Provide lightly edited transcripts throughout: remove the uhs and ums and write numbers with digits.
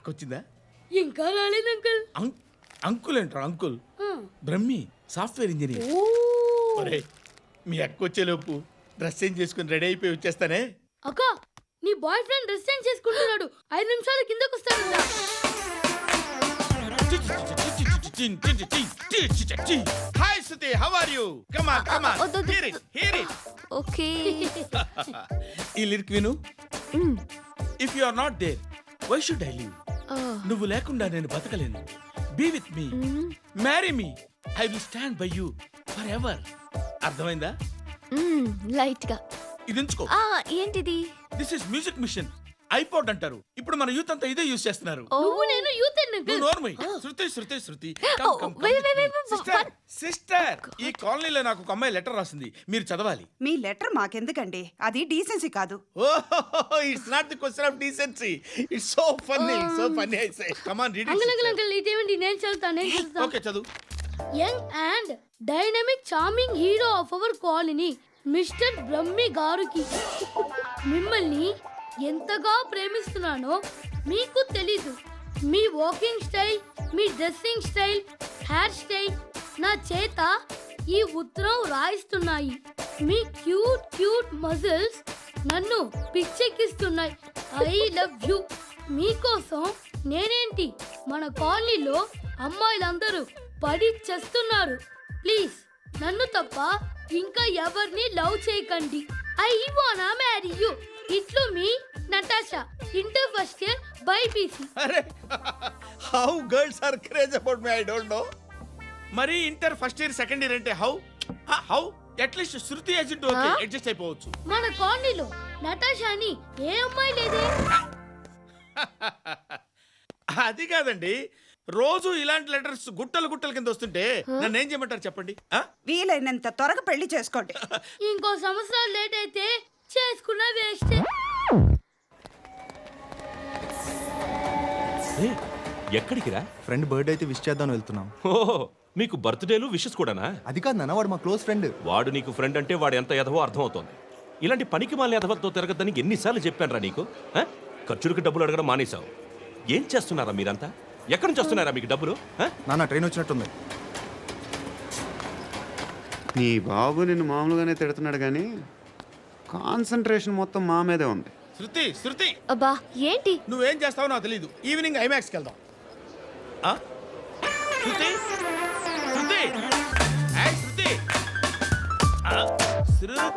అక్క వచ్చిందా? ఇంకా రాలేదు అంకుల్. అంకుల్ ఏంట్రా అంకుల్? Brahmi software engineer. ఒరే మీ అక్క వచ్చేలోపు డ్రెస్ చేంజ్ చేసుకుని రెడీ అయిపోయి వచ్చేస్తానే. అక్క నీ బాయ్ ఫ్రెండ్ డ్రెస్ చేంజ్ చేసుకుంటున్నాడు, 5 నిమిషాల కిందకు వస్తాడు. Hi Suthi, how are you? Come on come on, hear it. Okay. ఈ లిరిక్ విను. If you are not there why should I live? నువ్వు లేకుండా నేను బతకలేను. Be with me, marry me, I will stand by you forever. అర్థమైందా? Light గా. ఇది ఉంచుకో. ఏంటిది? This is music machine, iPod అంటారు. ఇప్పుడు మన యూత్ అంతా ఇదే యూస్ చేస్తున్నారు. నువ్వు నేను యూత్ నువ్వు నోర్మై. శృతి శృతి శృతి. సిస్టర్, ఈ కాలనీలో నాకు ఒక అమ్మాయి లెటర్ రాసింది, మీరు చదవాలి. మీ లెటర్ మాకెందుకండి, అది డీసెన్సీ కాదు. ఓహో, it's not the question of decency, it's so funny, so funny. I say come on read it. Uncle ఇదేంటి? నేను చదువుతాను. ఓకే చదువు. Young and dynamic charming hero of our colony mister Brahmi గారికి మిమ్మల్ని ఎంతగా ప్రేమిస్తున్నానో మీకు తెలీదు. మీ వాకింగ్ స్టైల్, మీ డ్రెస్సింగ్ స్టైల్, హెయిర్ స్టైల్ నా చేత ఈ ఉత్తరం రాయిస్తున్నాయి. మీ క్యూట్ క్యూట్ మజిల్స్ నన్ను పిచ్చెక్కిస్తున్నాయి. I love you. మీకోసం నేనేంటి, మన కాలనీలో అమ్మాయిలందరూ పడి చేస్తున్నారు. ప్లీజ్ నన్ను తప్ప ఇంకా ఎవరిని లవ్ చేయకండి. ఐ వానా మ్యారీ యూ. ఇట్లు మీ Natasha, inter first year BiPC. అరే how girls are craze about me, I don't know. మరి inter first year second year అంటే how how at least Shruti agent okay adjust అయిపోవచ్చు. మన కాలనీలో నటాషా అని ఏ అమ్మాయి లేదే. అది కాదండి, రోజు ఇలాంటి లెటర్స్ గుట్టలు గుట్టల కింద వస్తుంటే నన్ను ఏం చేయమంటారు చెప్పండి? వీలైనంత త్వరగా పెళ్లి చేసుకోండి. ఇంకో సంవత్సరాలు లేట్ అయితే చేసుకున్న వేస్ట్. ఎక్కడికి రా? ఫ్రెండ్ బర్త్డే అయితే విష్ చేద్దాం వెళ్తున్నాం. ఓహో, మీకు బర్త్డేలు విషెస్ కూడానా? అది కాదు నాన్న, వాడు మా క్లోజ్ ఫ్రెండ్. వాడు నీకు ఫ్రెండ్ అంటే వాడు ఎంత ఎదవో అర్థమవుతోంది. ఇలాంటి పనికి మాలిన ఎదవలతో తిరగద్దని ఎన్నిసార్లు చెప్పానురా నీకు? ఖర్చులకు డబ్బులు అడగడం మానేశావు. ఏం చేస్తున్నారా మీరంతా? ఎక్కడి నుంచి వస్తున్నారా మీకు డబ్బులు? నాన్న ట్రైన్ వచ్చినట్టుంది. నీ బాబు నిన్ను మామూలుగానే తిడుతున్నాడు కానీ కాన్సన్ట్రేషన్ మొత్తం మా మీదే ఉంది. శృతి శృతి, అబ్బా ఏంటి? నువ్వేం చేస్తావో నాకు తెలీదు. ఈవినింగ్ ఐమాక్స్కి వెళ్దాం. శృతి శృతి శృతి శృతి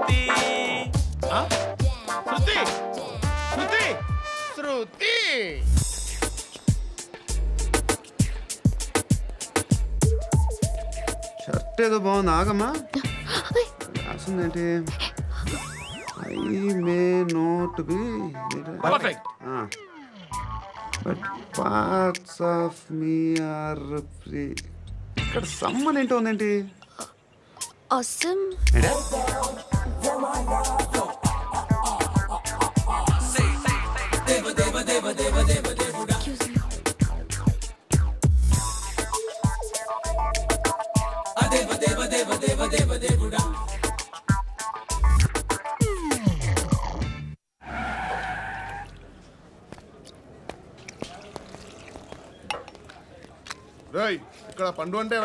శృతి శృతి శృతి. షర్ట్ ఏదో బాగుంది, ఆగమ్మా. రాసిందేంటి? I may not be perfect. But parts of me are free. ఇక్కడ సమ్మన్ ఏంటో ఉందేంటి? awesome. ఇక్కడ పండు అంటే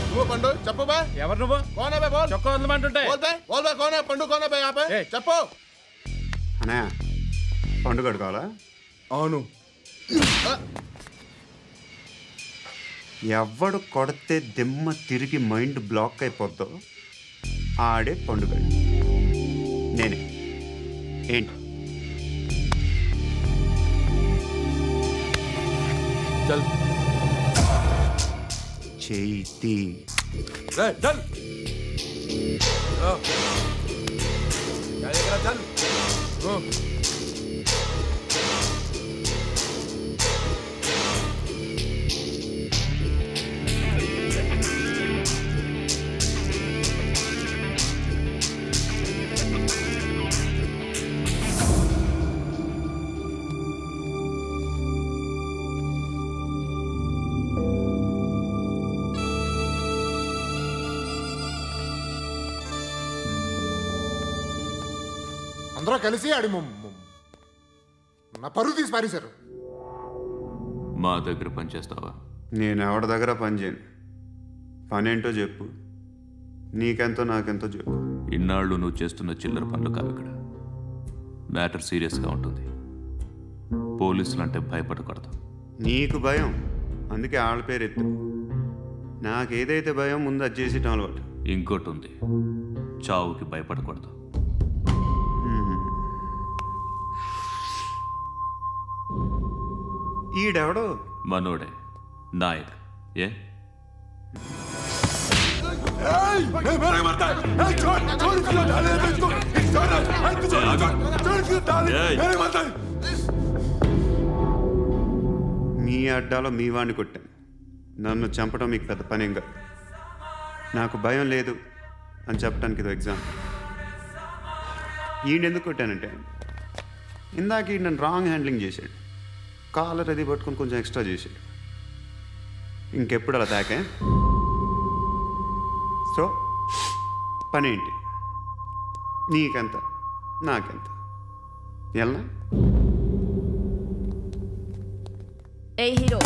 నువ్వు పండు చెప్పు బా. ఎవరు నువ్వు? కోనే బే బోల్. చొక్కా వదలమంటుంటే బోల్ బే కోనే పండు కోనే బే ఆపే చెప్పు. అనే పండుగ కావాలా? అవును. ఎవడు కొడితే దిమ్మ తిరిగి మైండ్ బ్లాక్ అయిపోద్దో ఆడే పండుగ. నేనే. ఏంటి? చల్ చేతి చల్. అందరూ కలిసి ఆడి నా పరువు తీసి పారేశారు. మా దగ్గర పనిచేస్తావా? నేను ఎవరి దగ్గర పని చేయను. పని ఏంటో చెప్పు. నీకెంతో నాకెంతో చెప్పు. ఇన్నాళ్ళు నువ్వు చేస్తున్న చిల్లర పనులు కావు ఇక్కడ. మ్యాటర్ సీరియస్గా ఉంటుంది. పోలీసులు అంటే భయపడకూడదు. నీకు భయం, అందుకే ఆళ్ళ పేరు ఎత్తు. నాకేదైతే భయం ముందు అది చేసేటం అలవాటు. ఇంకోటి ఉంది, చావుకి భయపడకూడదు. ఈడెవడో మనోడే నాయక్. ఏ మీ అడ్డాలో మీ వాడిని కొట్టాను. నన్ను చంపడం మీకు పెద్ద పనేం కాదు. నాకు భయం లేదు అని చెప్పడానికి ఇది ఎగ్జామ్. ఈయన ఎందుకు కొట్టానంటే ఇందాక ఈయన నన్ను రాంగ్ హ్యాండ్లింగ్ చేశాడు. కాలర్ అది పట్టుకొని కొంచెం ఎక్స్ట్రా చేశాడు. ఇంకెప్పుడు అలా తాకే. సో పని ఏంటి? నీకెంత నాకెంత ఎలా? ఏ హీరో,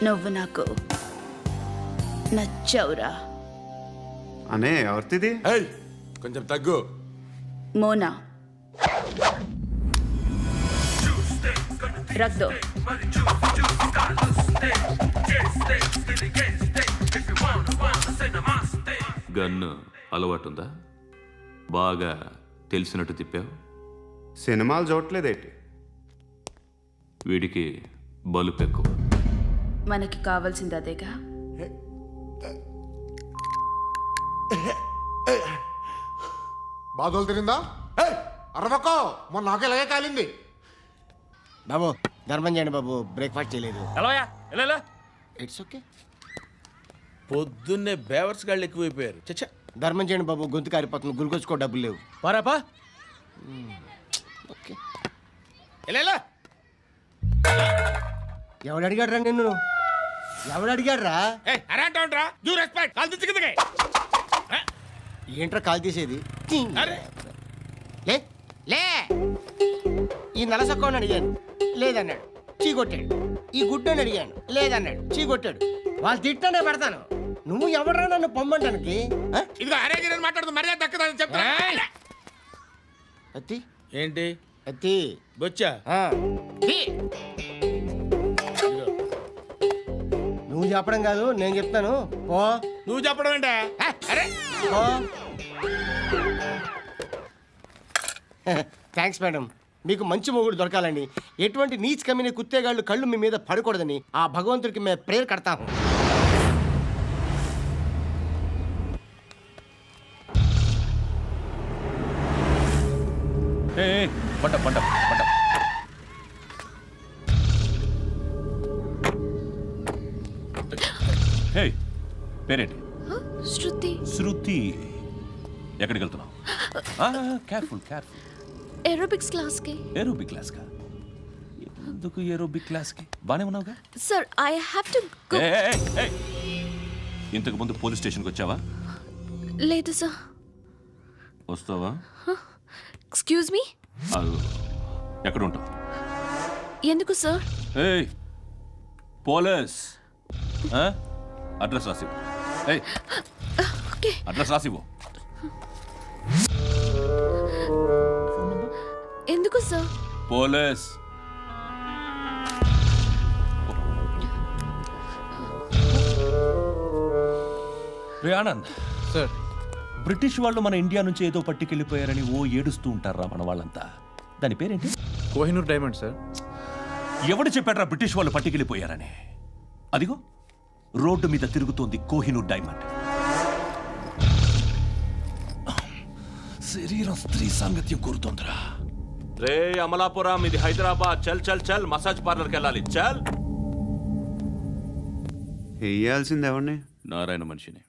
నువ్వు నాకు నచ్చవురా. అనే ఎవరిది? కొంచెం తగ్గు. మోనా రక్ దో. గన్ను అలవాటుందా? బాగా తెలిసినట్టు తిప్పావు. సినిమాలు చూడట్లేదేంటి? వీడికి బలుపు ఎక్కువ. మనకి కావాల్సింది అదేగా. బాధలు తిరిందా? అరవకో, మొన్న నాకు ఇలాగే కాలింది. బాబు ధర్మం చేయండి బాబు, బ్రేక్ఫాస్ట్ చేయలేదు. It's okay. పొద్దున్నే బేవర్స్ గాళ్ళు ఎక్కువైపోయారు. చచ్చా, ధర్మం చేయండి బాబు, గొంతు కారిపోతుంది, గురికొచ్చుకో డబ్బులు లేవు. పారాపా. ఓకే. ఎవడు అడిగాడు రా నిన్ను? ఎవడు అడిగాడు రా? ఏంట్రా కాల్ తీసేది? లే లే. ఈ నలసక్కని అడిగాను, లేదన్నాడు, చీ కొట్టాడు. ఈ గుడ్డని అడిగాను, లేదన్నాడు, చీ కొట్టాడు. వాళ్ళు తిట్టానే పెడతాను. నువ్వు ఎవడరా నన్ను పొమ్మంటానికి? అత్తి ఏంటి అత్తి బొచ్చా? నువ్వు చెప్పడం కాదు, నేను చెప్తాను. పో. నువ్వు చెప్పడం ఏంటే? పో. Thanks madam. మీకు మంచి మొగుడు దొరకాలని, ఎటువంటి నీచ్ కమ్మిన కుత్తేగాళ్ళు కళ్ళు మీ మీద పడకూడదని ఆ భగవంతుడికి మేము ప్రేయర్ కడతాము. పంట పంట పంట. హే, పేరేంటి? శృతి. శృతి. ఎక్కడికి వెళ్తున్నావు? Careful careful. ఏరోబిక్స్ క్లాస్కి. ఏరోబిక్ క్లాస్కా? ఎందుకు ఏరోబిక్ క్లాస్కి? బానే ఉన్నావుగా. Sir I have to go. ఇంతకు ముందు పోలీస్ స్టేషన్కి వచ్చావా? లేదు సార్. వస్తావా? Excuse me. ఎక్కడ ఉంటావు? ఎందుకు సార్? ఏయ్ పోలీస్, అడ్రస్ రాసివ్వు. ఏయ్ ఓకే. అడ్రస్ రాసివ్వు. ఎందుకు సార్? పోలీస్. రే ఆనంద్ సార్, బ్రిటిష్ వాళ్ళు మన ఇండియా నుంచి ఏదో పట్టుకెళ్ళిపోయారని ఓ ఏడుస్తూ ఉంటారా మన వాళ్ళంతా. దాని పేరేంటి? Kohinoor diamond sir. ఎవడు చెప్పాడ్రా బ్రిటిష్ వాళ్ళు పట్టుకెళ్ళిపోయారని? అదిగో రోడ్డు మీద తిరుగుతోంది కోహినూర్ డైమండ్. శరీరం స్త్రీ సాంగత్యం కోరుతోందిరా. రే అమలాపురం, ఇది హైదరాబాద్. చల్ చల్ చల్, మసాజ్ పార్లర్కి వెళ్ళాలి. చల్. వేయాల్సింది ఎవరిని? నారాయణ మనిషిని.